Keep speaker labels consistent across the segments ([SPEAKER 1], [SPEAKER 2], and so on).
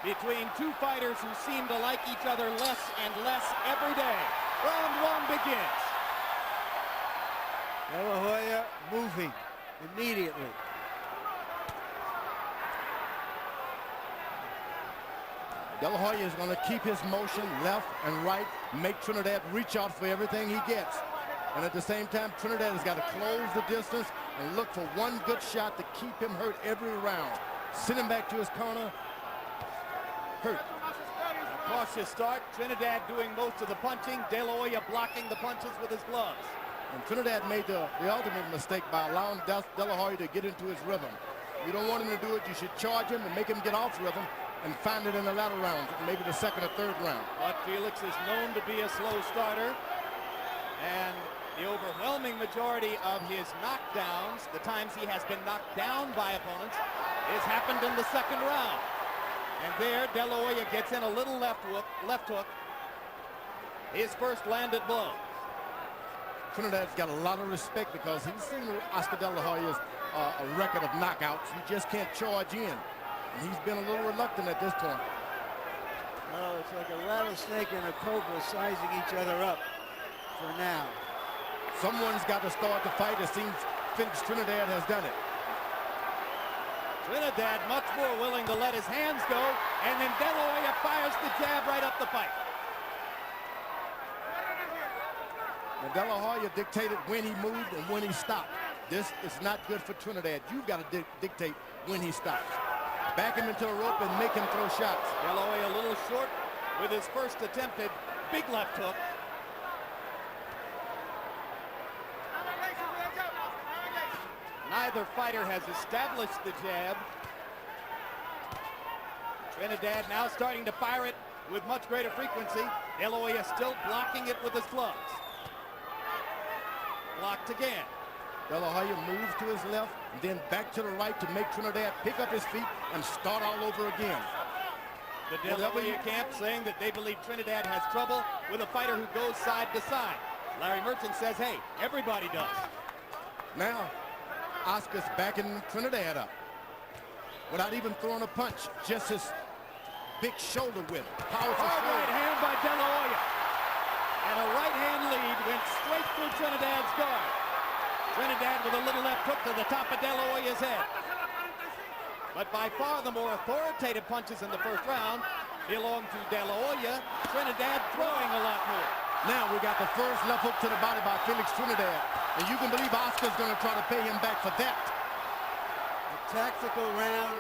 [SPEAKER 1] between two fighters who seem to like each other less and less every day. Round one begins.
[SPEAKER 2] Hoya moving immediately.
[SPEAKER 3] De La Hoya is going to keep his motion left and right, make Trinidad reach out for everything he gets. And at the same time, Trinidad has got to close the distance and look for one good shot to keep him hurt every round. Send him back to his corner. Hurt.
[SPEAKER 1] A cautious start. Trinidad doing most of the punching. De La Hoya blocking the punches with his gloves.
[SPEAKER 3] And Trinidad made the ultimate mistake by allowing De La Hoya to get into his rhythm. You don't want him to do it. You should charge him and make him get off rhythm and find it in the latter rounds, maybe the second or third round.
[SPEAKER 1] But Felix is known to be a slow starter, and the overwhelming majority of his knockdowns, the times he has been knocked down by opponents, has happened in the second round. And there, De La Hoya gets in a little left hook, his first landed blow.
[SPEAKER 3] Trinidad's got a lot of respect because he's seen Oscar De La Hoya's a record of knockouts. You just can't charge in. And he's been a little reluctant at this point.
[SPEAKER 2] Oh, it's like a rattlesnake and a cobra sizing each other up for now.
[SPEAKER 3] Someone's got to start the fight. It seems Felix Trinidad has done it.
[SPEAKER 1] Trinidad much more willing to let his hands go, and then De La Hoya fires the jab right up the fight.
[SPEAKER 3] And De La Hoya dictated when he moved and when he stopped. This is not good for Trinidad. You've got to dictate when he stops. Back him into the rope and make him throw shots.
[SPEAKER 1] De La Hoya a little short with his first attempted big left hook. Neither fighter has established the jab. Trinidad now starting to fire it with much greater frequency. De La Hoya still blocking it with his gloves. Blocked again.
[SPEAKER 3] De La Hoya moves to his left and then back to the right to make Trinidad pick up his feet and start all over again.
[SPEAKER 1] The De La Hoya camp saying that they believe Trinidad has trouble with a fighter who goes side to side. Larry Merchant says, hey, everybody does.
[SPEAKER 3] Now, Oscar's backing Trinidad up without even throwing a punch, just his big shoulder width. Powerful
[SPEAKER 1] right hand by De La Hoya. And a right hand lead went straight through Trinidad's guard. Trinidad with a little left hook to the top of De La Hoya's head. But by far the more authoritative punches in the first round belong to De La Hoya. Trinidad throwing a lot more.
[SPEAKER 3] Now we got the first left hook to the body by Felix Trinidad. And you can believe Oscar's going to try to pay him back for that.
[SPEAKER 2] A tactical round.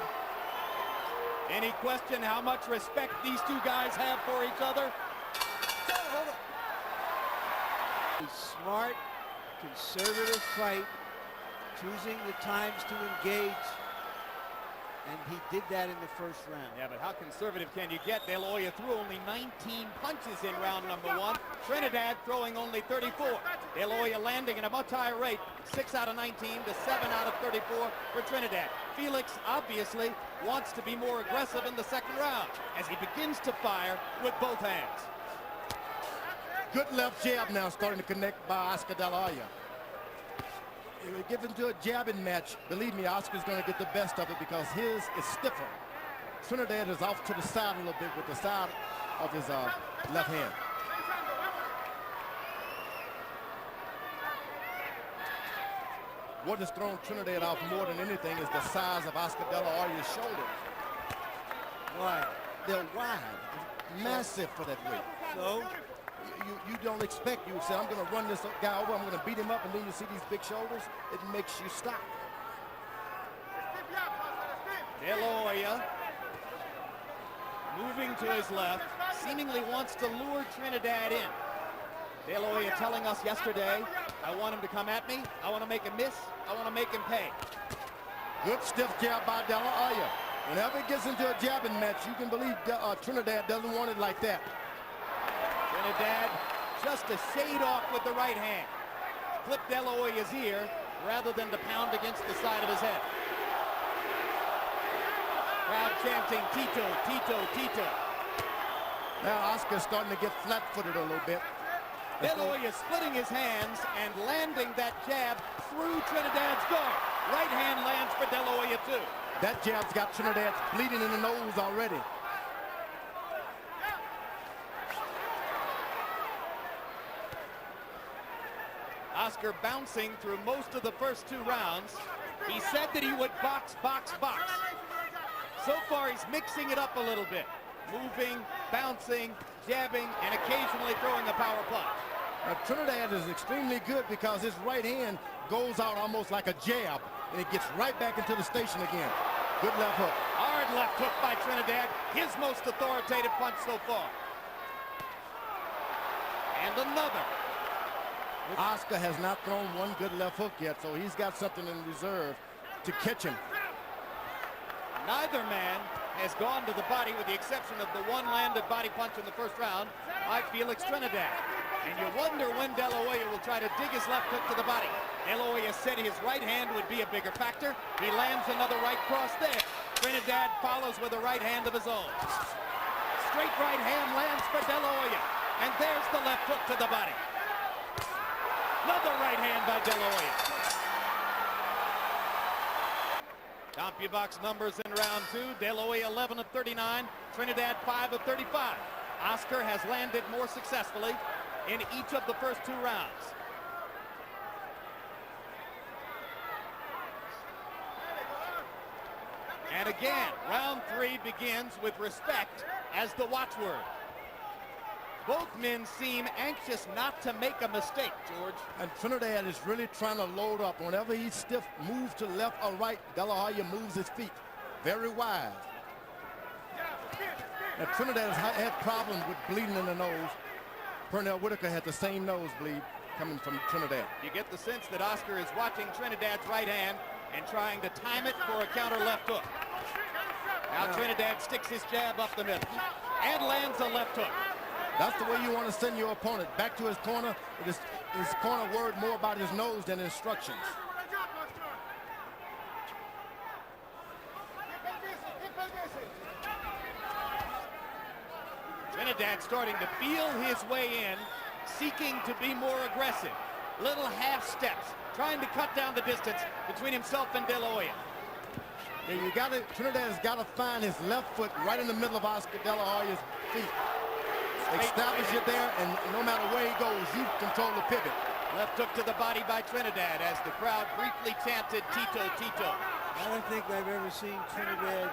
[SPEAKER 1] Any question how much respect these two guys have for each other?
[SPEAKER 2] A smart, conservative fight, choosing the times to engage, and he did that in the first round.
[SPEAKER 1] Yeah, but how conservative can you get? De La Hoya threw only 19 punches in round number one. Trinidad throwing only 34. De La Hoya landing at a much higher rate, 6 out of 19 to 7 out of 34 for Trinidad. Felix obviously wants to be more aggressive in the second round as he begins to fire with both hands.
[SPEAKER 3] Good left jab now starting to connect by Oscar De La Hoya. If we get into a jabbing match, believe me, Oscar's going to get the best of it because his is stiffer. Trinidad is off to the side a little bit with the side of his left hand. What has thrown Trinidad off more than anything is the size of Oscar De La Hoya's shoulders.
[SPEAKER 2] Wide.
[SPEAKER 3] They're wide, massive for that weight.
[SPEAKER 2] So
[SPEAKER 3] you don't expect, you say, I'm going to run this guy over, I'm going to beat him up, and then you see these big shoulders, it makes you stop.
[SPEAKER 1] De La Hoya moving to his left, seemingly wants to lure Trinidad in. De La Hoya telling us yesterday, I want him to come at me, I want to make him miss, I want to make him pay.
[SPEAKER 3] Good stiff jab by De La Hoya. Whenever it gets into a jabbing match, you can believe Trinidad doesn't want it like that.
[SPEAKER 1] Trinidad just a shade off with the right hand. Flip De La Hoya's ear rather than to pound against the side of his head. Crowd chanting Tito, Tito, Tito.
[SPEAKER 3] Now Oscar's starting to get flat-footed a little bit.
[SPEAKER 1] De La Hoya splitting his hands and landing that jab through Trinidad's guard. Right hand lands for De La Hoya too.
[SPEAKER 3] That jab's got Trinidad bleeding in the nose already.
[SPEAKER 1] Oscar bouncing through most of the first 2 rounds. He said that he would box, box, box. So far, he's mixing it up a little bit. Moving, bouncing, jabbing, and occasionally throwing a power punch.
[SPEAKER 3] Trinidad is extremely good because his right hand goes out almost like a jab, and it gets right back into the station again. Good left hook.
[SPEAKER 1] Hard left hook by Trinidad. His most authoritative punch so far. And another.
[SPEAKER 3] Oscar has not thrown one good left hook yet, so he's got something in reserve to catch him.
[SPEAKER 1] Neither man has gone to the body with the exception of the one landed body punch in the first round by Felix Trinidad. And you wonder when De La Hoya will try to dig his left hook to the body. De La Hoya said his right hand would be a bigger factor. He lands another right cross there. Trinidad follows with a right hand of his own. Straight right hand lands for De La Hoya. And there's the left hook to the body. Another right hand by De La Hoya. CompuBox numbers in round 2. De La Hoya 11 of 39. Trinidad 5 of 35. Oscar has landed more successfully in each of the first 2 rounds. And again, round 3 begins with respect as the watchword. Both men seem anxious not to make a mistake, George.
[SPEAKER 3] And Trinidad is really trying to load up. Whenever he's stiff, move to left or right, De La Hoya moves his feet very wide. And Trinidad has had problems with bleeding in the nose. Pernell Whitaker had the same nosebleed coming from Trinidad.
[SPEAKER 1] You get the sense that Oscar is watching Trinidad's right hand and trying to time it for a counter left hook. Now Trinidad sticks his jab up the middle and lands a left hook.
[SPEAKER 3] That's the way you want to send your opponent back to his corner. It is his corner worried more about his nose than instructions.
[SPEAKER 1] Trinidad starting to feel his way in, seeking to be more aggressive. Little half steps, trying to cut down the distance between himself and De La Hoya.
[SPEAKER 3] Yeah, Trinidad has got to find his left foot right in the middle of Oscar De La Hoya's feet. Establish it there, and no matter where he goes, you control the pivot.
[SPEAKER 1] Left hook to the body by Trinidad as the crowd briefly chanted Tito, Tito.
[SPEAKER 2] I don't think I've ever seen Trinidad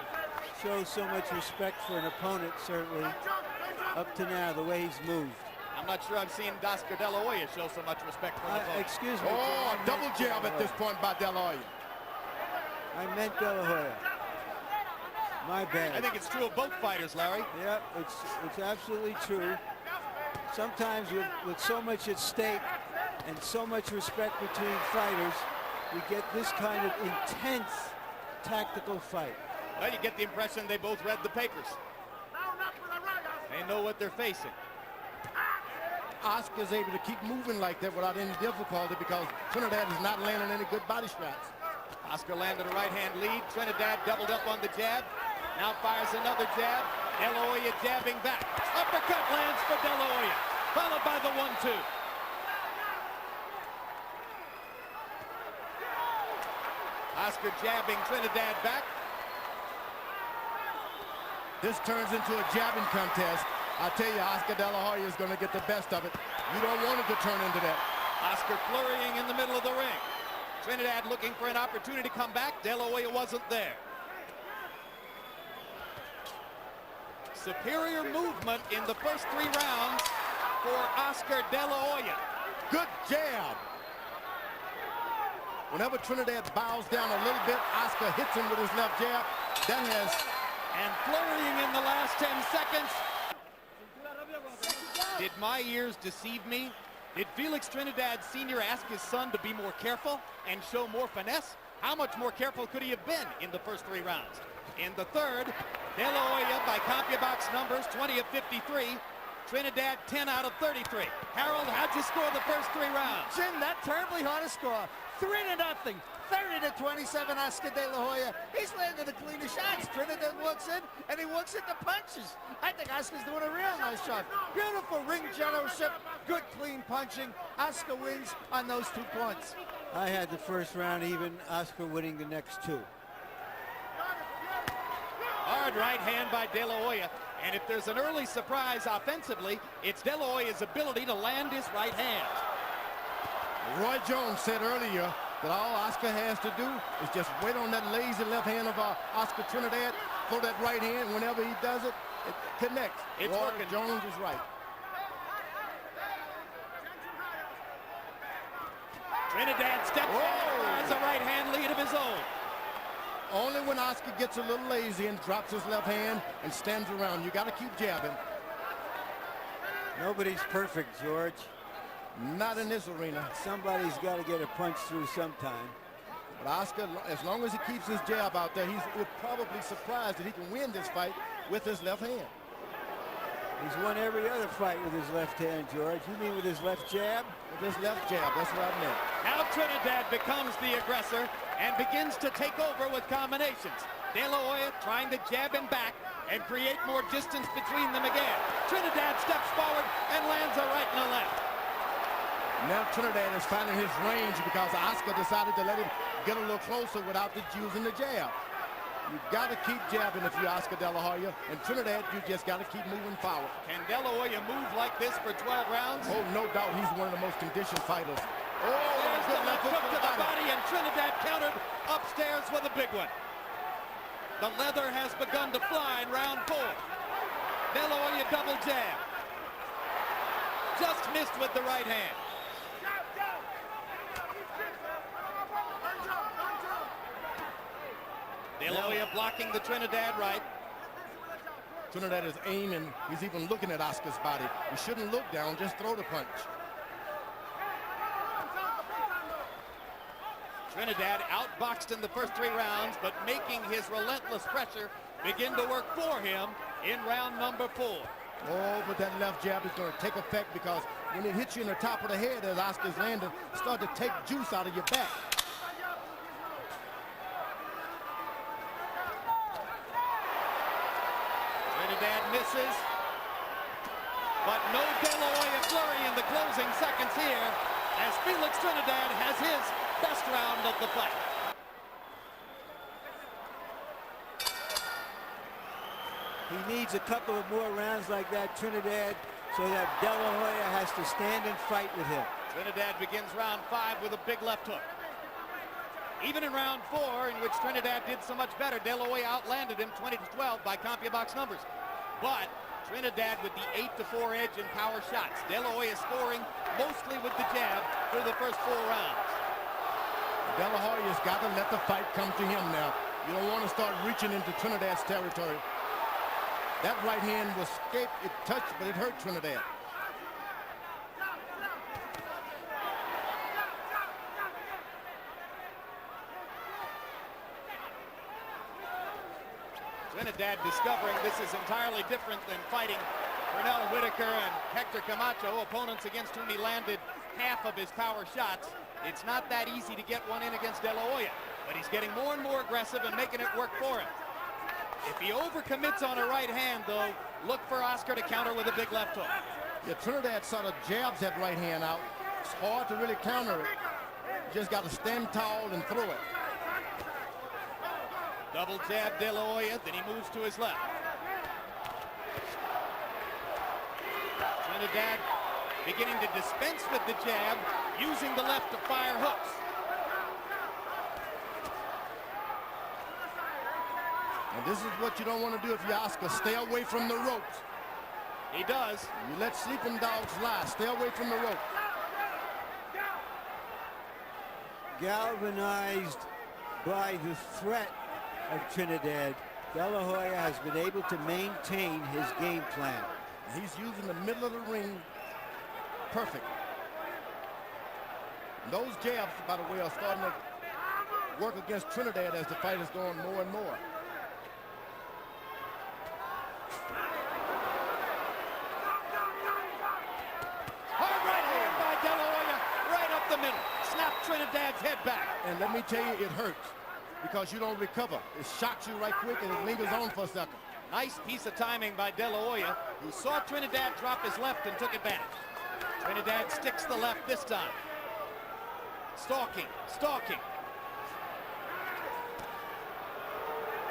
[SPEAKER 2] show so much respect for an opponent, certainly, up to now, the way he's moved.
[SPEAKER 1] I'm not sure I've seen Oscar De La Hoya show so much respect for an opponent.
[SPEAKER 2] Excuse me.
[SPEAKER 3] Oh, a double jab at this point by De La Hoya.
[SPEAKER 2] I meant De La Hoya. My bad.
[SPEAKER 1] I think it's true of both fighters, Larry.
[SPEAKER 2] Yep, it's absolutely true. Sometimes with so much at stake and so much respect between fighters, we get this kind of intense tactical fight.
[SPEAKER 1] Well, you get the impression they both read the papers. They know what they're facing.
[SPEAKER 3] Oscar's able to keep moving like that without any difficulty because Trinidad is not landing any good body shots.
[SPEAKER 1] Oscar landed a right-hand lead. Trinidad doubled up on the jab. Now fires another jab. De La Hoya jabbing back. Uppercut lands for De La Hoya, followed by the 1-2. Oscar jabbing Trinidad back.
[SPEAKER 3] This turns into a jabbing contest. I tell you, Oscar De La Hoya is going to get the best of it. You don't want it to turn into that.
[SPEAKER 1] Oscar flurrying in the middle of the ring. Trinidad looking for an opportunity to come back. De La Hoya wasn't there. Superior movement in the first 3 rounds for Oscar De La Hoya.
[SPEAKER 3] Good jab. Whenever Trinidad bows down a little bit, Oscar hits him with his left jab. That has...
[SPEAKER 1] And flurrying in the last 10 seconds. Did my ears deceive me? Did Felix Trinidad Sr. ask his son to be more careful and show more finesse? How much more careful could he have been in the first 3 rounds? In the third, De La Hoya, by CompuBox numbers, 20 of 53. Trinidad, 10 out of 33. Harold, how'd you score the first 3 rounds?
[SPEAKER 4] Jim, not terribly hard to score. 3-0. 30-27, Oscar De La Hoya. He's landing the cleaner shots. Trinidad walks in, and he walks into punches. I think Oscar's doing a real nice job. Beautiful ring generalship, good clean punching. Oscar wins on those 2 points.
[SPEAKER 2] I had the first round even, Oscar winning the next 2.
[SPEAKER 1] Hard right hand by De La Hoya. And if there's an early surprise offensively, it's De La Hoya's ability to land his right hand.
[SPEAKER 3] Roy Jones said earlier that all Oscar has to do is just wait on that lazy left hand of Oscar Trinidad, throw that right hand. Whenever he does it, it connects.
[SPEAKER 1] It's
[SPEAKER 3] Roy
[SPEAKER 1] working.
[SPEAKER 3] Jones is right.
[SPEAKER 1] Trinidad steps in and has a right hand lead of his own.
[SPEAKER 3] Only when Oscar gets a little lazy and drops his left hand and stands around. You got to keep jabbing.
[SPEAKER 2] Nobody's perfect, George.
[SPEAKER 3] Not in this arena.
[SPEAKER 2] Somebody's got to get a punch through sometime.
[SPEAKER 3] But Oscar, as long as he keeps his jab out there, he's probably surprised that he can win this fight with his left hand.
[SPEAKER 2] He's won every other fight with his left hand, George. You mean with his left jab?
[SPEAKER 3] With his left jab, that's what I meant.
[SPEAKER 1] Now Trinidad becomes the aggressor and begins to take over with combinations. De La Hoya trying to jab him back and create more distance between them again. Trinidad steps forward and lands a right and a left.
[SPEAKER 3] Now Trinidad is finding his range because Oscar decided to let him get a little closer without using the jab. You got to keep jabbing if you're Oscar De La Hoya. And Trinidad, you just got to keep moving forward.
[SPEAKER 1] Can De La Hoya move like this for 12 rounds?
[SPEAKER 3] Oh, no doubt he's one of the most conditioned fighters. Oh,
[SPEAKER 1] There's
[SPEAKER 3] good
[SPEAKER 1] the left hook to the body, and Trinidad countered upstairs with a big one. The leather has begun to fly in round 4. De La Hoya double jab. Just missed with the right hand. De La Hoya blocking the Trinidad right.
[SPEAKER 3] Trinidad is aiming. He's even looking at Oscar's body. You shouldn't look down, just throw the punch.
[SPEAKER 1] Trinidad outboxed in the first 3 rounds, but making his relentless pressure begin to work for him in round number 4.
[SPEAKER 3] Oh, but that left jab is going to take effect because when it hits you in the top of the head as Oscar's landing, start to take juice out of your back.
[SPEAKER 1] Trinidad misses, but no De La Hoya flurry in the closing seconds here as Felix Trinidad has his best round of the fight.
[SPEAKER 2] He needs a couple of more rounds like that, Trinidad, so that De La Hoya has to stand and fight with him.
[SPEAKER 1] Trinidad begins round 5 with a big left hook. Even in round 4, in which Trinidad did so much better, De La Hoya outlanded him 20-12 by CompuBox numbers. But Trinidad with the 8-4 edge in power shots. De La Hoya scoring mostly with the jab through the first 4 rounds.
[SPEAKER 3] De La Hoya's got to let the fight come to him now. You don't want to start reaching into Trinidad's territory. That right hand was escaped. It touched, but it hurt Trinidad.
[SPEAKER 1] Trinidad discovering this is entirely different than fighting Pernell Whitaker and Hector Camacho, opponents against whom he landed half of his power shots. It's not that easy to get one in against De La Hoya, but he's getting more and more aggressive and making it work for him. If he overcommits on a right hand, though, look for Oscar to counter with a big left hook.
[SPEAKER 3] Yeah, Trinidad sort of jabs that right hand out. It's hard to really counter it. You just got to stand tall and throw it.
[SPEAKER 1] Double jab De La Hoya, then he moves to his left. Trinidad beginning to dispense with the jab, using the left to fire hooks.
[SPEAKER 3] And this is what you don't want to do if you're Oscar. Stay away from the ropes.
[SPEAKER 1] He does.
[SPEAKER 3] You let sleeping dogs lie. Stay away from the ropes.
[SPEAKER 2] Galvanized by the threat of Trinidad, De La Hoya has been able to maintain his game plan.
[SPEAKER 3] He's using the middle of the ring perfect. And those jabs, by the way, are starting to work against Trinidad as the fight is going more and more.
[SPEAKER 1] Hard right hand by De La Hoya, right up the middle. Snap Trinidad's head back.
[SPEAKER 3] And let me tell you, it hurts because you don't recover. It shocks you right quick and it lingers on for a second.
[SPEAKER 1] Nice piece of timing by De La Hoya, who saw Trinidad drop his left and took advantage. Trinidad sticks the left this time. Stalking, stalking.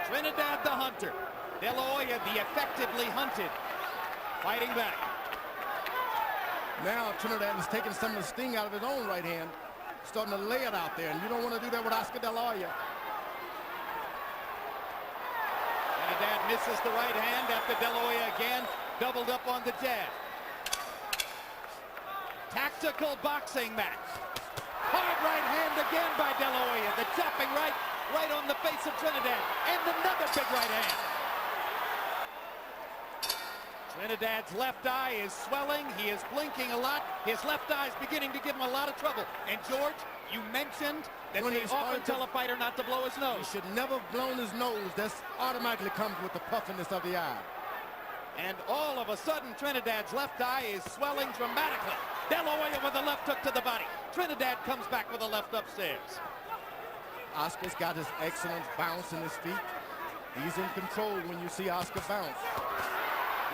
[SPEAKER 1] Trinidad the hunter. De La Hoya the effectively hunted. Fighting back.
[SPEAKER 3] Now Trinidad is taking some of the sting out of his own right hand starting to lay it out there, and you don't want to do that with Oscar De La Hoya.
[SPEAKER 1] Trinidad misses the right hand after De La Hoya again doubled up on the jab. Tactical boxing match. Hard right hand again by De La Hoya. The chopping right on the face of Trinidad. And another big right hand. Trinidad's left eye is swelling. He is blinking a lot. His left eye is beginning to give him a lot of trouble. And George, you mentioned that they often tell a fighter not to blow his nose.
[SPEAKER 3] He should never have blown his nose. That automatically comes with the puffiness of the eye.
[SPEAKER 1] And all of a sudden, Trinidad's left eye is swelling dramatically. De La Hoya with a left hook to the body. Trinidad comes back with a left upstairs.
[SPEAKER 3] Oscar's got his excellent bounce in his feet. He's in control when you see Oscar bounce.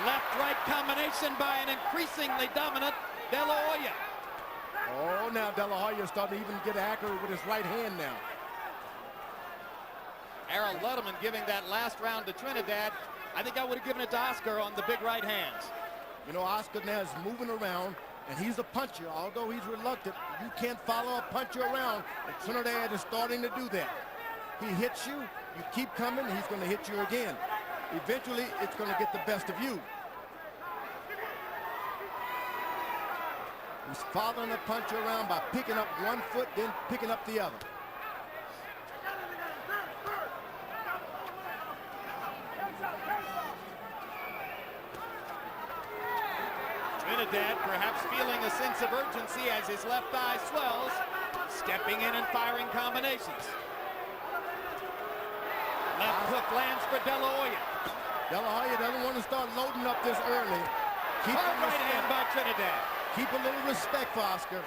[SPEAKER 1] Left-right combination by an increasingly dominant De La Hoya.
[SPEAKER 3] Oh, now De La Hoya is starting to even get accurate with his right hand now.
[SPEAKER 1] Harold Ludeman giving that last round to Trinidad. I think I would have given it to Oscar on the big right hands.
[SPEAKER 3] You know, Oscar now is moving around, and he's a puncher. Although he's reluctant, you can't follow a puncher around, and Trinidad is starting to do that. He hits you, you keep coming, he's going to hit you again. Eventually, it's going to get the best of you. He's following the puncher around by picking up one foot, then picking up the other.
[SPEAKER 1] Trinidad perhaps feeling a sense of urgency as his left eye swells, stepping in and firing combinations. Left hook lands for De La Hoya.
[SPEAKER 3] De La Hoya doesn't want to start loading up this early.
[SPEAKER 1] Hard right hand by Trinidad.
[SPEAKER 3] Keep a little respect for Oscar.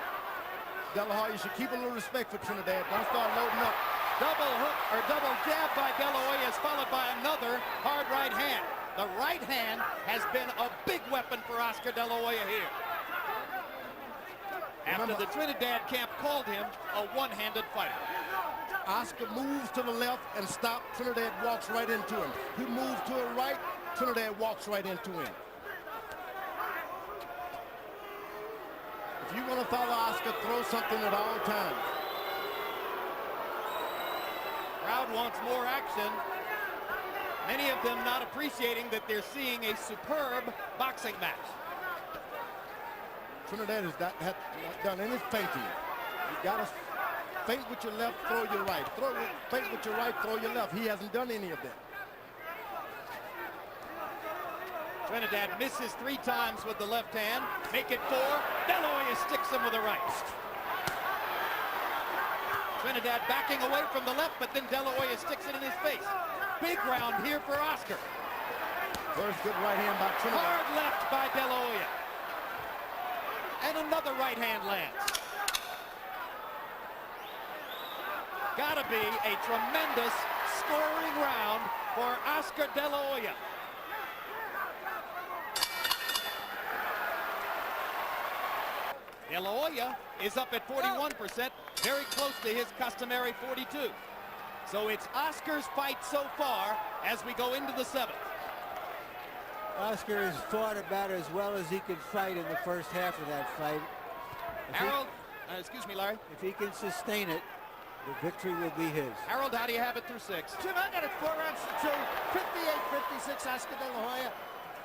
[SPEAKER 3] De La Hoya should keep a little respect for Trinidad. Don't start loading up.
[SPEAKER 1] Double hook or double jab by De La Hoya is followed by another hard right hand. The right hand has been a big weapon for Oscar De La Hoya here. After the Trinidad camp called him a one-handed fighter.
[SPEAKER 3] Oscar moves to the left and stops. Trinidad walks right into him. He moves to the right. Trinidad walks right into him. If you want to follow Oscar, throw something at all times.
[SPEAKER 1] Crowd wants more action. Many of them not appreciating that they're seeing a superb boxing match.
[SPEAKER 3] Trinidad has not done any fainting. You got to feint with your left, throw your right. Feint with your right, throw your left. He hasn't done any of that.
[SPEAKER 1] Trinidad misses 3 times with the left hand. Make it 4. De La Hoya sticks him with the right. Trinidad backing away from the left, but then De La Hoya sticks it in his face. Big round here for Oscar.
[SPEAKER 3] First good right hand by Trinidad.
[SPEAKER 1] Hard left by De La Hoya. And another right hand lands. Gotta be a tremendous scoring round for Oscar De La Hoya. De La Hoya is up at 41%, very close to his customary 42. So it's Oscar's fight so far as we go into the 7th.
[SPEAKER 2] Oscar has fought about as well as he could fight in the first half of that fight.
[SPEAKER 1] Harold, excuse me, Larry.
[SPEAKER 2] If he can sustain it, the victory will be his.
[SPEAKER 1] Harold, how do you have it through 6?
[SPEAKER 4] Jim, I got it 4 rounds to 2. 58-56, Oscar De La Hoya.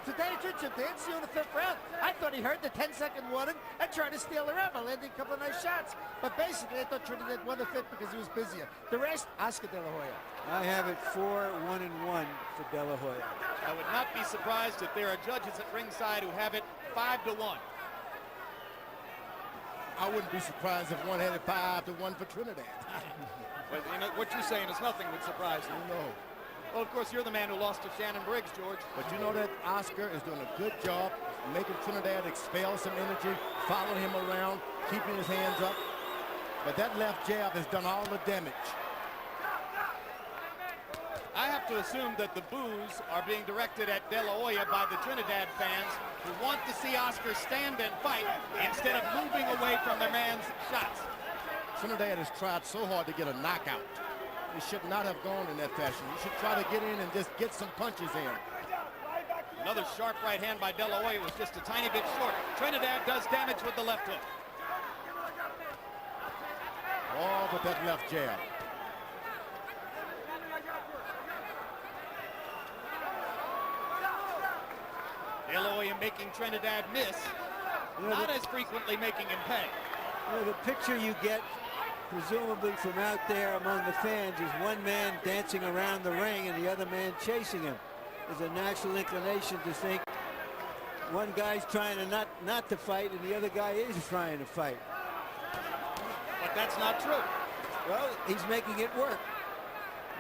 [SPEAKER 4] To tell you the truth, Jim, they didn't see you in the 5th round. I thought he heard the 10-second warning and tried to steal the round by landing a couple of nice shots. But basically, I thought Trinidad won the 5th because he was busier. The rest, Oscar De La Hoya.
[SPEAKER 2] I have it 4-1-1 for De La Hoya.
[SPEAKER 1] I would not be surprised if there are judges at ringside who have it 5-1.
[SPEAKER 3] I wouldn't be surprised if one had it 5-1 for Trinidad.
[SPEAKER 1] Well, you know, what you're saying is nothing would surprise you.
[SPEAKER 3] No.
[SPEAKER 1] Well, of course, you're the man who lost to Shannon Briggs, George.
[SPEAKER 3] But you know that Oscar is doing a good job making Trinidad expel some energy, following him around, keeping his hands up. But that left jab has done all the damage.
[SPEAKER 1] I have to assume that the boos are being directed at De La Hoya by the Trinidad fans who want to see Oscar stand and fight instead of moving away from their man's shots.
[SPEAKER 3] Trinidad has tried so hard to get a knockout. He should not have gone in that fashion. He should try to get in and just get some punches in.
[SPEAKER 1] Another sharp right hand by De La Hoya was just a tiny bit short. Trinidad does damage with the left hook.
[SPEAKER 3] Oh, but that left jab.
[SPEAKER 1] De La Hoya making Trinidad miss, not as frequently making him pay.
[SPEAKER 2] You know, the picture you get, presumably from out there among the fans, is one man dancing around the ring and the other man chasing him. There's a natural inclination to think one guy's trying to not to fight and the other guy is trying to fight.
[SPEAKER 1] But that's not true.
[SPEAKER 2] Well, he's making it work.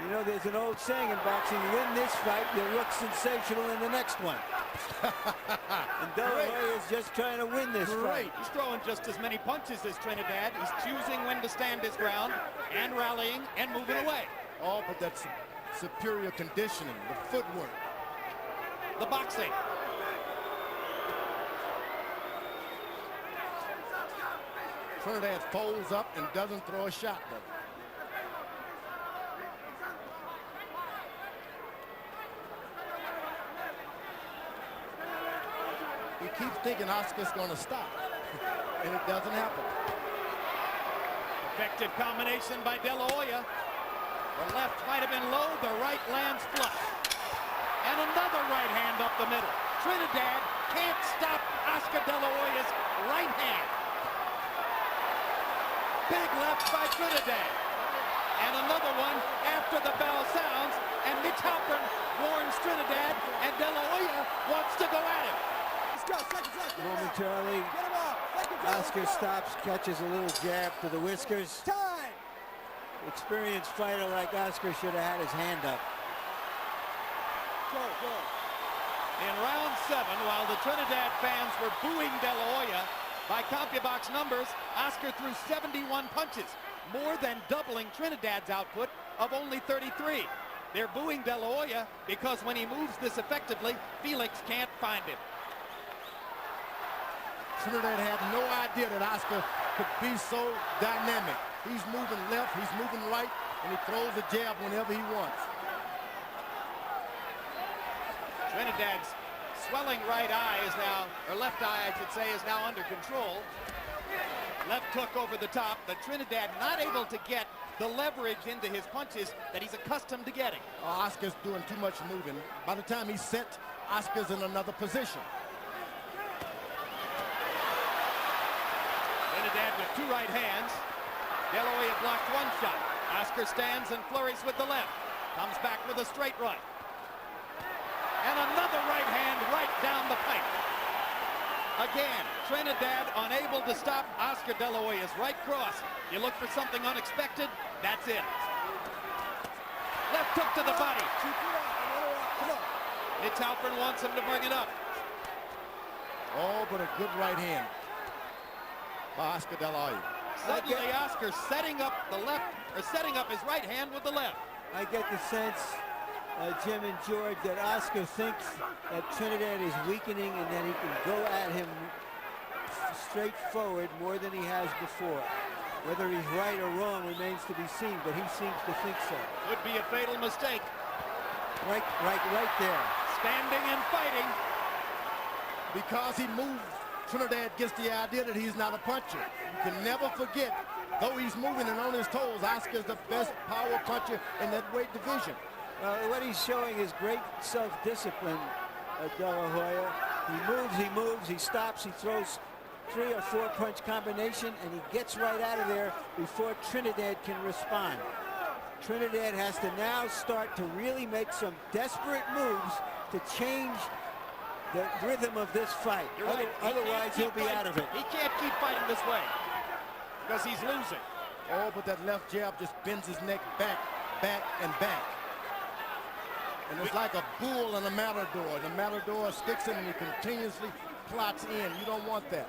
[SPEAKER 2] You know, there's an old saying in boxing, win this fight, you'll look sensational in the next one. And De La Hoya is just trying to win this fight.
[SPEAKER 1] He's throwing just as many punches as Trinidad. He's choosing when to stand his ground and rallying and moving away.
[SPEAKER 3] Oh, but that's superior conditioning, the footwork.
[SPEAKER 1] The boxing.
[SPEAKER 3] Trinidad folds up and doesn't throw a shot, though. You keep thinking Oscar's going to stop, and it doesn't happen.
[SPEAKER 1] Effective combination by De La Hoya. The left might have been low, the right lands flush. And another right hand up the middle. Trinidad can't stop Oscar De La Hoya's right hand. Big left by Trinidad. And another one after the bell sounds, and Mitch Halpern warns Trinidad, and De La Hoya wants to go at him.
[SPEAKER 2] Momentarily, Oscar stops, catches a little jab to the whiskers.
[SPEAKER 4] Time.
[SPEAKER 2] Experienced fighter like Oscar should have had his hand up.
[SPEAKER 4] Go.
[SPEAKER 1] In round 7, while the Trinidad fans were booing De La Hoya, by CompuBox numbers, Oscar threw 71 punches, more than doubling Trinidad's output of only 33. They're booing De La Hoya because when he moves this effectively, Felix can't find him.
[SPEAKER 3] Trinidad had no idea that Oscar could be so dynamic. He's moving left, he's moving right, and he throws a jab whenever he wants.
[SPEAKER 1] Trinidad's swelling right eye is now, or left eye I should say, is now under control. Left hook over the top, but Trinidad not able to get the leverage into his punches that he's accustomed to getting.
[SPEAKER 3] Oscar's doing too much moving. By the time he's set, Oscar's in another position.
[SPEAKER 1] Trinidad with 2 right hands. De La Hoya blocked 1 shot. Oscar stands and flurries with the left. Comes back with a straight right. And another right hand right down the pipe. Again, Trinidad unable to stop Oscar De La Hoya's right cross. You look for something unexpected, that's it. Left hook to the body. Mitch Halpern wants him to bring it up.
[SPEAKER 3] Oh, but a good right hand by Oscar De La Hoya.
[SPEAKER 1] Suddenly Oscar setting up the left, or setting up his right hand with the left.
[SPEAKER 2] I get the sense, Jim and George, that Oscar thinks that Trinidad is weakening and that he can go at him straight forward more than he has before. Whether he's right or wrong remains to be seen, but he seems to think so.
[SPEAKER 1] Would be a fatal mistake.
[SPEAKER 2] Right there.
[SPEAKER 1] Standing and fighting.
[SPEAKER 3] Because he moved, Trinidad gets the idea that he's not a puncher. You can never forget, though he's moving and on his toes, Oscar's the best power puncher in that weight division.
[SPEAKER 2] What he's showing is great self-discipline, De La Hoya. He moves, he stops, he throws 3 or 4 punch combination, and he gets right out of there before Trinidad can respond. Trinidad has to now start to really make some desperate moves to change the rhythm of this fight.
[SPEAKER 1] Right.
[SPEAKER 2] Otherwise, he'll be out of it.
[SPEAKER 1] He can't keep fighting this way because he's losing.
[SPEAKER 3] Oh, but that left jab just bends his neck back, and back. And it's like a bull and a matador. The matador sticks him and he continuously plots in. You don't want that.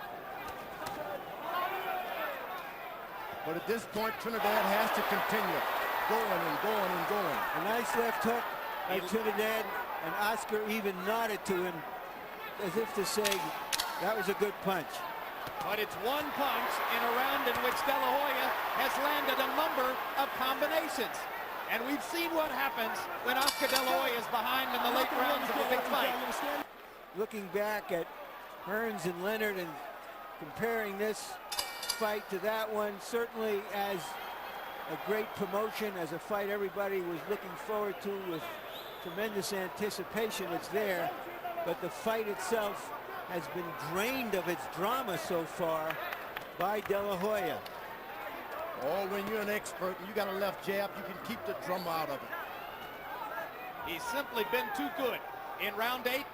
[SPEAKER 3] But at this point, Trinidad has to continue going and going and going.
[SPEAKER 2] A nice left hook by Trinidad, and Oscar even nodded to him as if to say, that was a good punch.
[SPEAKER 1] But it's 1 punch in a round in which De La Hoya has landed a number of combinations. And we've seen what happens when Oscar De La Hoya is behind in the late rounds of a big fight.
[SPEAKER 2] Looking back at Hearns and Leonard and comparing this fight to that one, certainly as a great promotion, as a fight everybody was looking forward to with tremendous anticipation. It's there, but the fight itself has been drained of its drama so far by De La Hoya.
[SPEAKER 3] Oh, when you're an expert and you got a left jab, you can keep the drama out of it.
[SPEAKER 1] He's simply been too good. In round 8,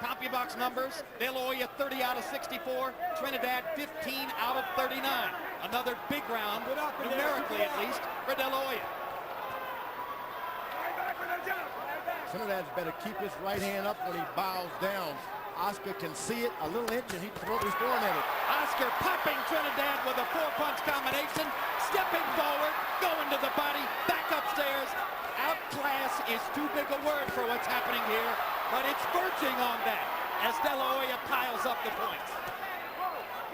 [SPEAKER 1] CompuBox numbers, De La Hoya 30 out of 64, Trinidad 15 out of 39. Another big round, numerically at least, for De La Hoya.
[SPEAKER 3] Trinidad's better keep his right hand up when he bows down. Oscar can see it, a little inch, and he's throwing at it.
[SPEAKER 1] Oscar popping Trinidad with a 4-punch combination, stepping forward, going to the body, back upstairs. Outclass is too big a word for what's happening here, but it's verging on that as De La Hoya piles up the points.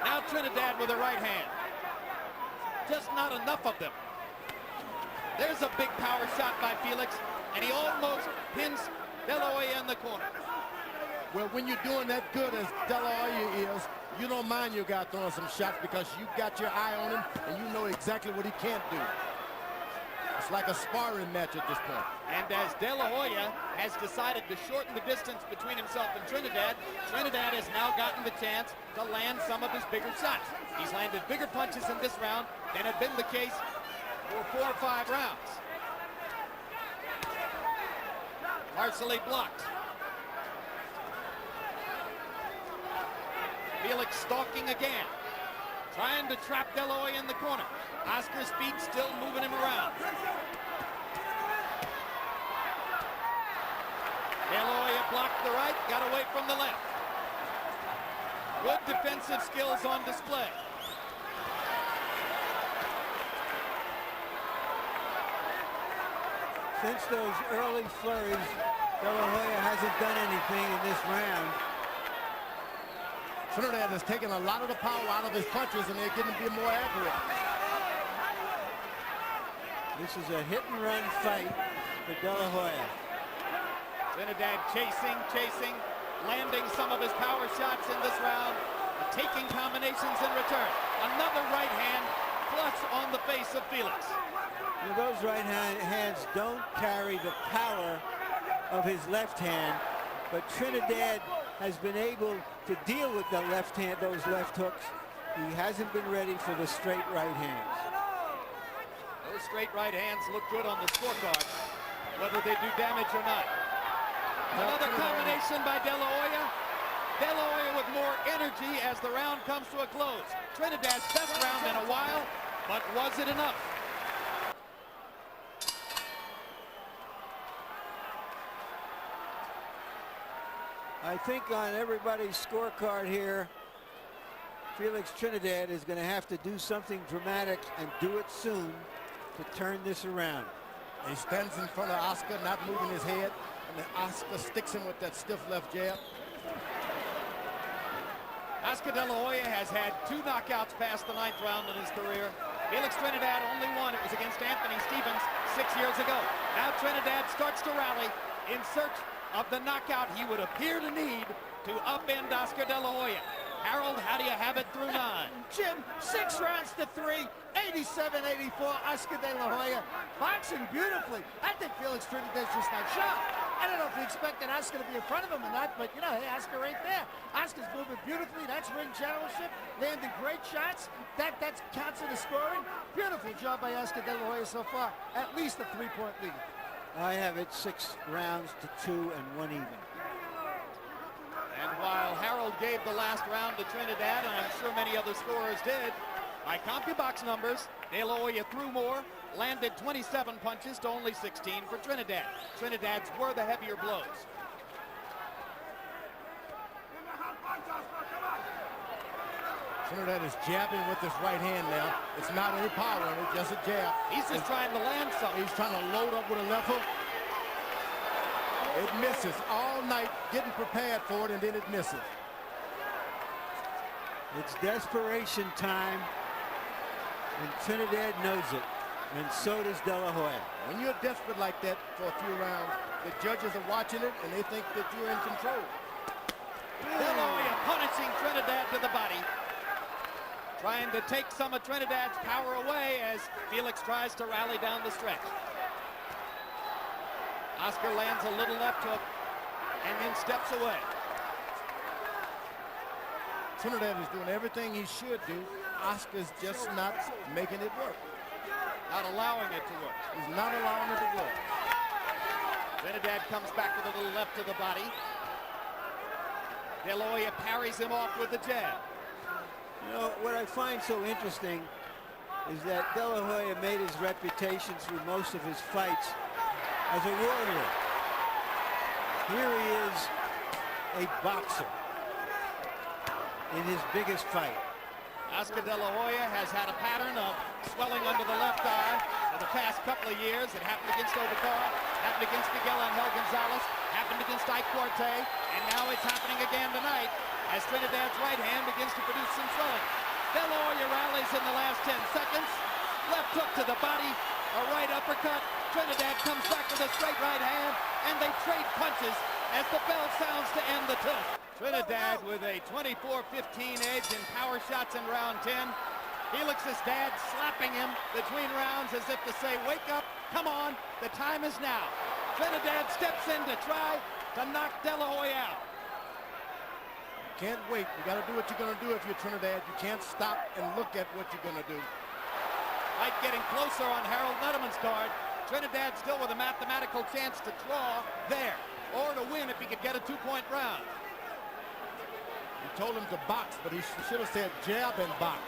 [SPEAKER 1] Now Trinidad with a right hand. Just not enough of them. There's a big power shot by Felix, and he almost pins De La Hoya in the corner.
[SPEAKER 3] Well, when you're doing that good as De La Hoya is, you don't mind your guy throwing some shots because you got your eye on him and you know exactly what he can't do. It's like a sparring match at this point.
[SPEAKER 1] And as De La Hoya has decided to shorten the distance between himself and Trinidad, Trinidad has now gotten the chance to land some of his bigger shots. He's landed bigger punches in this round than had been the case for 4 or 5 rounds. Partially blocked. Felix stalking again, trying to trap De La Hoya in the corner. Oscar's feet still moving him around. De La Hoya blocked the right, got away from the left. Good defensive skills on display.
[SPEAKER 2] Since those early flurries, De La Hoya hasn't done anything in this round.
[SPEAKER 3] Trinidad has taken a lot of the power out of his punches and they're getting to be more accurate.
[SPEAKER 2] This is a hit-and-run fight for De La Hoya.
[SPEAKER 1] Trinidad chasing, landing some of his power shots in this round, taking combinations in return. Another right hand flush on the face of Felix.
[SPEAKER 2] Now, those right hands don't carry the power of his left hand, but Trinidad has been able to deal with the left hand, those left hooks. He hasn't been ready for the straight right hands.
[SPEAKER 1] Those straight right hands look good on the scorecard, whether they do damage or not. Another combination by De La Hoya. De La Hoya with more energy as the round comes to a close. Trinidad's best round in a while, but was it enough?
[SPEAKER 2] I think on everybody's scorecard here, Felix Trinidad is going to have to do something dramatic and do it soon to turn this around.
[SPEAKER 3] He stands in front of Oscar, not moving his head, and then Oscar sticks him with that stiff left jab.
[SPEAKER 1] Oscar De La Hoya has had 2 knockouts past the 9th round in his career. Felix Trinidad only one. It was against Anthony Stevens 6 years ago. Now Trinidad starts to rally in search of the knockout he would appear to need to upend Oscar De La Hoya. Harold, how do you have it through 9?
[SPEAKER 4] Jim, 6 rounds to 3, 87-84, Oscar De La Hoya. Boxing beautifully. I think Felix Trinidad's just not sharp. I don't know if he expected Oscar to be in front of him or not, but, you know, hey, Oscar right there. Oscar's moving beautifully. That's ring generalship. Landing great shots. That counts in the scoring. Beautiful job by Oscar De La Hoya so far. At least a 3-point lead.
[SPEAKER 2] I have it 6 rounds to 2 and 1 even.
[SPEAKER 1] And while Harold gave the last round to Trinidad, and I'm sure many other scorers did, by CompuBox numbers, De La Hoya threw more, landed 27 punches to only 16 for Trinidad. Trinidad's were the heavier blows.
[SPEAKER 3] Trinidad is jabbing with his right hand now. It's not any power in it, just a jab.
[SPEAKER 1] He's just trying to land something.
[SPEAKER 3] He's trying to load up with a left hook. It misses all night, getting prepared for it, and then it misses.
[SPEAKER 2] It's desperation time, and Trinidad knows it, and so does De La Hoya.
[SPEAKER 3] When you're desperate like that for a few rounds, the judges are watching it, and they think that you're in control.
[SPEAKER 1] De La Hoya punishing Trinidad to the body. trying to take some of Trinidad's power away as Felix tries to rally down the stretch. Oscar lands a little left hook and then steps away.
[SPEAKER 3] Trinidad is doing everything he should do. Oscar's just not making it work.
[SPEAKER 1] Not allowing it to work.
[SPEAKER 3] He's not allowing it to work.
[SPEAKER 1] Trinidad comes back with a little left to the body. De La Hoya parries him off with the jab.
[SPEAKER 2] You know, what I find so interesting is that De La Hoya made his reputation through most of his fights as a warrior. Here he is, a boxer in his biggest fight.
[SPEAKER 1] Oscar De La Hoya has had a pattern of swelling under the left eye for the past couple of years. It happened against Obacar, happened against Miguel Angel Gonzalez, happened against Ike Corte, and now it's happening again tonight as Trinidad's right hand begins to produce some swelling. De La Hoya rallies in the last 10 seconds. Left hook to the body, a right uppercut. Trinidad comes back with a straight right hand, and they trade punches as the bell sounds to end the tilt. Trinidad with a 24-15 edge in power shots in round 10. Felix's dad slapping him between rounds as if to say, wake up, come on, the time is now. Trinidad steps in to try to knock De La Hoya out.
[SPEAKER 3] Can't wait. You got to do what you're going to do if you're Trinidad. You can't stop and look at what you're going to do.
[SPEAKER 1] Fight getting closer on Harold Letterman's card. Trinidad still with a mathematical chance to draw there, or to win if he could get a 2-point round.
[SPEAKER 3] You told him to box, but he should have said jab and box.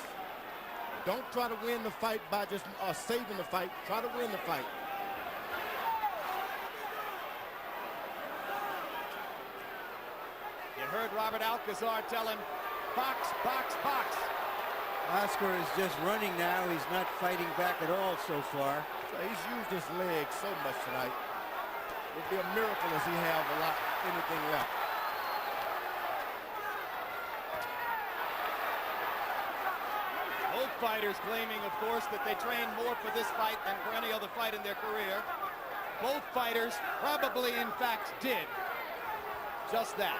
[SPEAKER 3] Don't try to win the fight by just saving the fight. Try to win the fight.
[SPEAKER 1] You heard Robert Alcazar tell him, box, box, box.
[SPEAKER 2] Oscar is just running now. He's not fighting back at all so far.
[SPEAKER 3] He's used his legs so much tonight. It would be a miracle if he have anything left.
[SPEAKER 1] Both fighters claiming, of course, that they trained more for this fight than for any other fight in their career. Both fighters probably, in fact, did just that.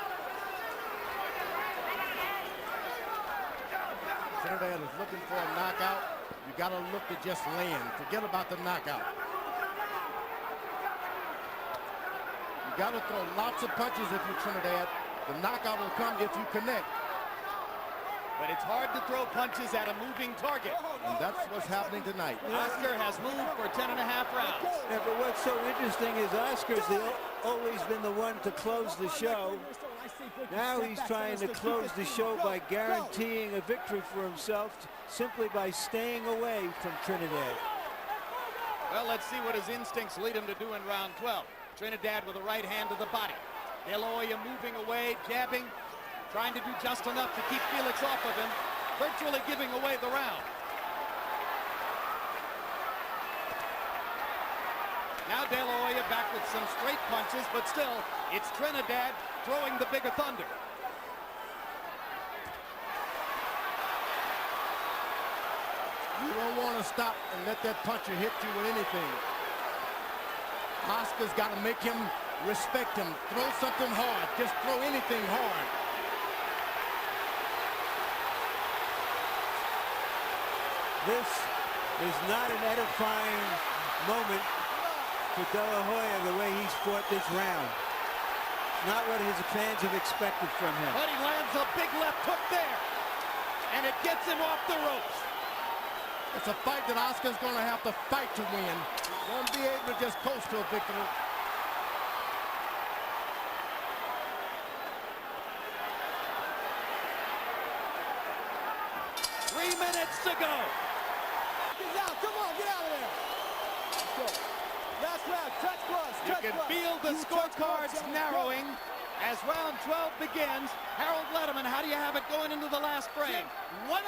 [SPEAKER 3] Trinidad is looking for a knockout. You got to look to just land. Forget about the knockout. You got to throw lots of punches if you're Trinidad. The knockout will come if you connect.
[SPEAKER 1] But it's hard to throw punches at a moving target.
[SPEAKER 3] And that's what's happening tonight.
[SPEAKER 1] Oscar has moved for 10.5 rounds.
[SPEAKER 2] Yeah, but what's so interesting is Oscar's always been the one to close the show. Now he's trying to close the show by guaranteeing a victory for himself simply by staying away from Trinidad.
[SPEAKER 1] Well, let's see what his instincts lead him to do in round 12. Trinidad with a right hand to the body. De La Hoya moving away, jabbing, trying to do just enough to keep Felix off of him, virtually giving away the round. Now De La Hoya back with some straight punches, but still, it's Trinidad throwing the bigger thunder.
[SPEAKER 3] You don't want to stop and let that puncher hit you with anything. Oscar's got to make him respect him. Throw something hard. Just throw anything hard.
[SPEAKER 2] This is not an edifying moment for De La Hoya the way he's fought this round. Not what his fans have expected from him.
[SPEAKER 1] But he lands a big left hook there, and it gets him off the ropes.
[SPEAKER 3] It's a fight that Oscar's going to have to fight to win. He won't be able to just coast to a victory.
[SPEAKER 1] Three minutes to go.
[SPEAKER 4] Get out, come on, get out of there. Let's go. Last round, touch gloves,
[SPEAKER 1] You can feel the scorecards narrowing as round 12 begins. Harold Letterman, how do you have it going into the last frame?
[SPEAKER 4] 105,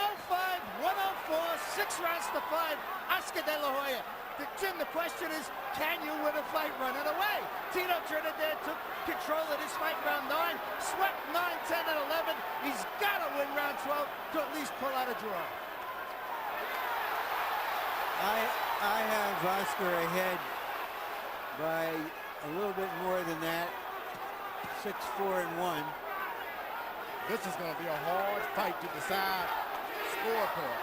[SPEAKER 4] 104, 6 rounds to 5. Oscar De La Hoya. Jim, the question is, can you win a fight running away? Tito Trinidad took control of this fight round 9, swept 9, 10, and 11. He's got to win round 12 to at least pull out a draw.
[SPEAKER 2] I have Oscar ahead by a little bit more than that. 6-4-1.
[SPEAKER 3] This is going to be a hard fight to decide scoreboard.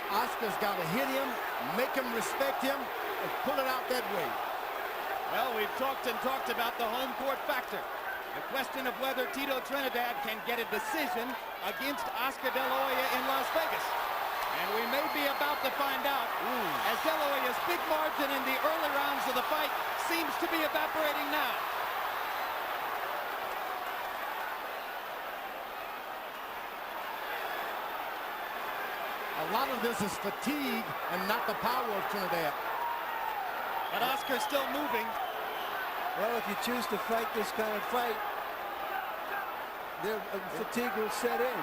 [SPEAKER 3] Oscar's got to hit him, make him respect him, and pull it out that way.
[SPEAKER 1] Well, we've talked and talked about the home court factor. The question of whether Tito Trinidad can get a decision against Oscar De La Hoya in Las Vegas. And we may be about to find out, as De La Hoya's big margin in the early rounds of the fight seems to be evaporating now.
[SPEAKER 3] A lot of this is fatigue and not the power of Trinidad.
[SPEAKER 1] But Oscar's still moving.
[SPEAKER 2] Well, if you choose to fight this kind of fight, fatigue will set in.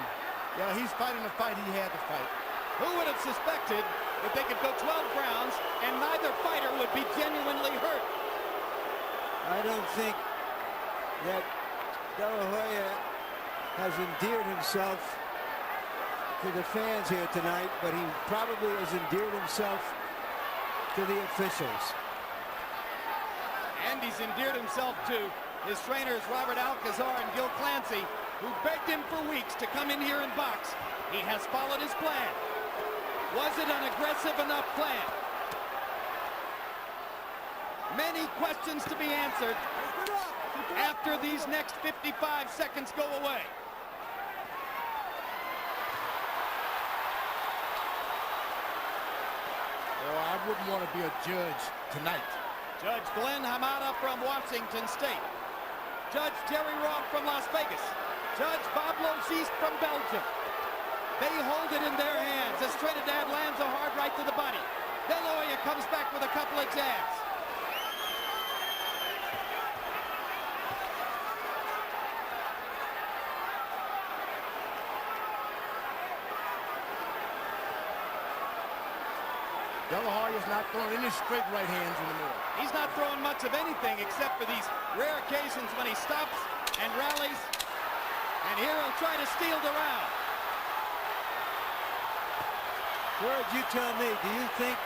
[SPEAKER 3] Yeah, he's fighting the fight he had to fight.
[SPEAKER 1] Who would have suspected that they could go 12 rounds and neither fighter would be genuinely hurt?
[SPEAKER 2] I don't think that De La Hoya has endeared himself to the fans here tonight, but he probably has endeared himself to the officials.
[SPEAKER 1] And he's endeared himself to his trainers, Robert Alcazar and Gil Clancy, who begged him for weeks to come in here and box. He has followed his plan. Was it an aggressive enough plan? Many questions to be answered after these next 55 seconds go away.
[SPEAKER 3] Oh, I wouldn't want to be a judge tonight.
[SPEAKER 1] Judge Glenn Hamada from Washington State. Judge Jerry Roth from Las Vegas. Judge Bob Logiste from Belgium. They hold it in their hands as Trinidad lands a hard right to the body. De La Hoya comes back with a couple of jabs.
[SPEAKER 3] De La Hoya's not throwing any straight right hands anymore.
[SPEAKER 1] He's not throwing much of anything except for these rare occasions when he stops and rallies. And here he'll try to steal the round.
[SPEAKER 2] George, you tell me, do you think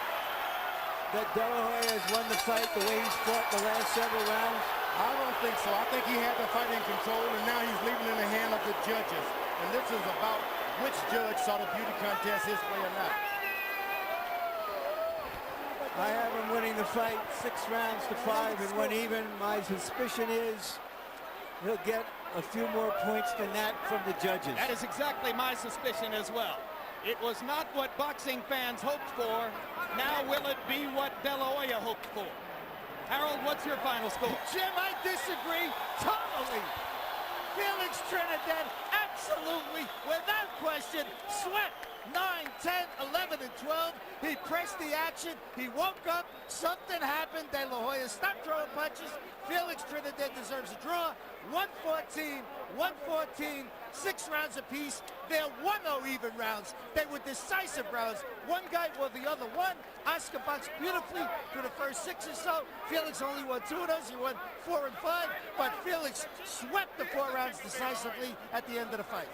[SPEAKER 2] that De La Hoya has won the fight the way he's fought the last several rounds?
[SPEAKER 3] I don't think so. I think he had the fight in control, and now he's leaving it in the hand of the judges. And this is about which judge saw the beauty contest his way or not.
[SPEAKER 2] I have him winning the fight 6 rounds to 5 and 1 even. My suspicion is he'll get a few more points than that from the judges.
[SPEAKER 1] That is exactly my suspicion as well. It was not what boxing fans hoped for. Now will it be what De La Hoya hoped for? Harold, what's your final score?
[SPEAKER 4] Jim, I disagree totally. Felix Trinidad, absolutely, without question, swept 9, 10, 11, and 12. He pressed the action. He woke up. Something happened. De La Hoya stopped throwing punches. Felix Trinidad deserves a draw. 114, 114, 6 rounds apiece. They're 1-0 even rounds. They were decisive rounds. One guy or the other won. Oscar boxed beautifully through the first 6 or so. Felix only won 2 of those. He won 4 and 5. But Felix swept the 4 rounds decisively at the end of the fight.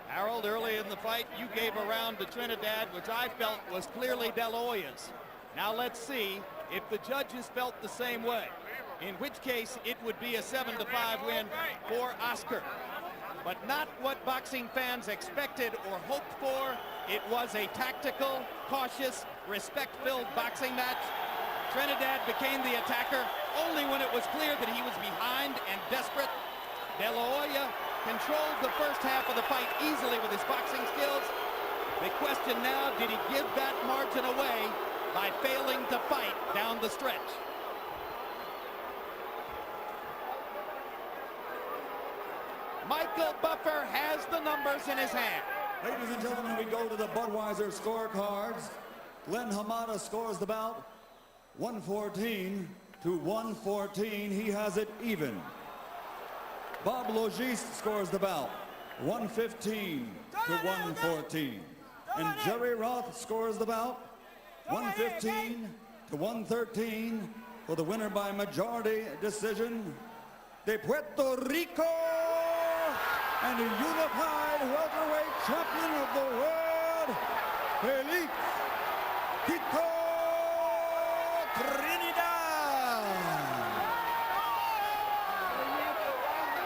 [SPEAKER 1] Harold, early in the fight, you gave a round to Trinidad, which I felt was clearly De La Hoya's. Now let's see if the judges felt the same way, in which case it would be a 7-5 win for Oscar. But not what boxing fans expected or hoped for. It was a tactical, cautious, respect-filled boxing match. Trinidad became the attacker only when it was clear that he was behind and desperate. De La Hoya controlled the first half of the fight easily with his boxing skills. The question now, did he give that margin away by failing to fight down the stretch? Michael Buffer has the numbers in his hand.
[SPEAKER 5] Ladies and gentlemen, we go to the Budweiser scorecards. Glenn Hamada scores the bout 114 to 114. He has it even. Bob Logiste scores the bout 115 to 114. And Jerry Roth scores the bout 115 to 113 for the winner by majority decision, de Puerto Rico and the unified welterweight champion of the world, Felix Tito